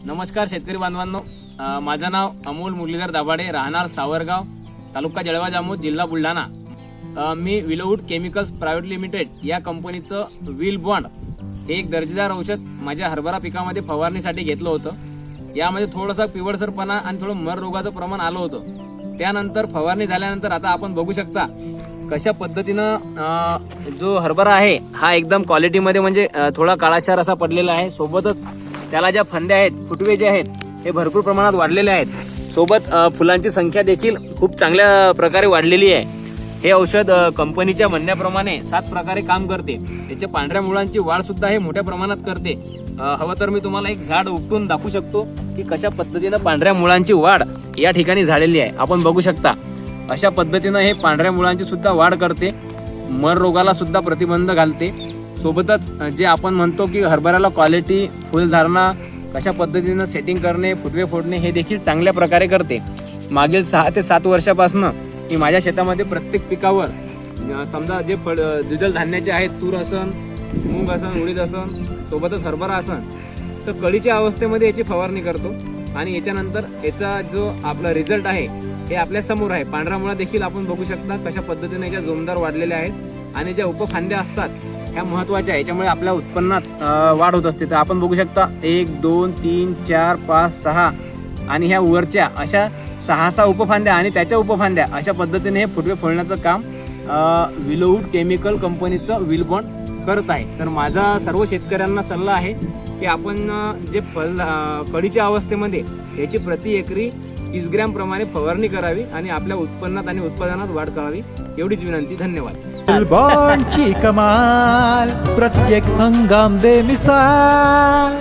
नमस्कार शेतकरी बांधवांनो, माझं नाव अमोल मुरलीधर दाभाडे, राहणार सावरगाव, तालुका जळगाव जामोद, जिल्हा बुलढाणा। मी विलोवूड केमिकल्स प्रायव्हेट लिमिटेड या कंपनीचं व्हील बॉन्ड हे एक दर्जेदार औषध माझ्या हरभरा पिकामध्ये फवारणीसाठी घेतलं होतं। यामध्ये थोडासा पिवळसरपणा आणि थोडं मर रोगाचं प्रमाण आलं होतं। त्यानंतर फवारणी झाल्यानंतर आता आपण बघू शकता कशा पद्धतीनं जो हरभरा आहे हा एकदम क्वालिटीमध्ये म्हणजे थोडा काळाशार असा पडलेला आहे। सोबतच त्याला ज्या फांद्या आहेत, फुटवे जे आहेत हे भरपूर प्रमाणात वाढलेले आहेत। सोबत फुलांची संख्या देखील खूप चांगल्या प्रकारे वाढलेली आहे। हे औषध कंपनीच्या म्हणण्याप्रमाणे 7 प्रकारे काम करते। त्याच्या पांढऱ्या मुळांची वाढ सुद्धा हे मोठ्या प्रमाणात करते। हवं तर मी तुम्हाला एक झाड उपटून दाखवू शकतो की कशा पद्धतीनं पांढऱ्या मुळांची वाढ या ठिकाणी झालेली आहे। आपण बघू शकता अशा पद्धतीनं हे पांढऱ्या मुळांची सुद्धा वाढ करते, मर रोगाला सुद्धा प्रतिबंध घालते। सोबतच जे आपण म्हणतो की हरभऱ्याला क्वालिटी, फुलधारणा, कशा पद्धतीनं सेटिंग करणे, फुटवे फोडणे हे देखील चांगल्या प्रकारे करते। मागील 6 ते 7 वर्षापासून मी माझ्या शेतामध्ये प्रत्येक पिकावर समजा जे द्विदल धान्याचे आहेत, तूर असन, मूग असन, उडीद असन, सोबतच हरभरा असन, तर कळीच्या अवस्थेमध्ये याची फवारणी करतो। आणि याच्यानंतर याचा जो आपला रिझल्ट आहे हे आपल्या समोर आहे। पांढरा मुळा देखील आपण बघू शकता कशा पद्धतीने याच्या जोमदार वाढलेल्या आहेत। आणि ज्या उपफांद्या असतात ह्या महत्त्वाच्या आहे, याच्यामुळे आपल्या उत्पन्नात वाढ होत असते। तर आपण बघू शकता 1 2 3 4 5 6 आणि ह्या वरच्या अशा 6 उपफांद्या आणि त्याच्या उपफांद्या अशा पद्धतीने हे फुटवे फोडण्याचं काम विलोवूड केमिकल कंपनीचं व्हील बॉन्ड करत आहे। तर माझा सर्व शेतकऱ्यांना सल्ला आहे की आपण जे कळीच्या अवस्थेमध्ये याची प्रति एकरी 30 ग्रॅम प्रमाणे फवारणी करावी आणि आपल्या उत्पन्नात आणि उत्पादनात वाढ करावी, एवढीच विनंती। धन्यवाद। बॉन्डची कमाल प्रत्येक हंगाम बेमिसाल।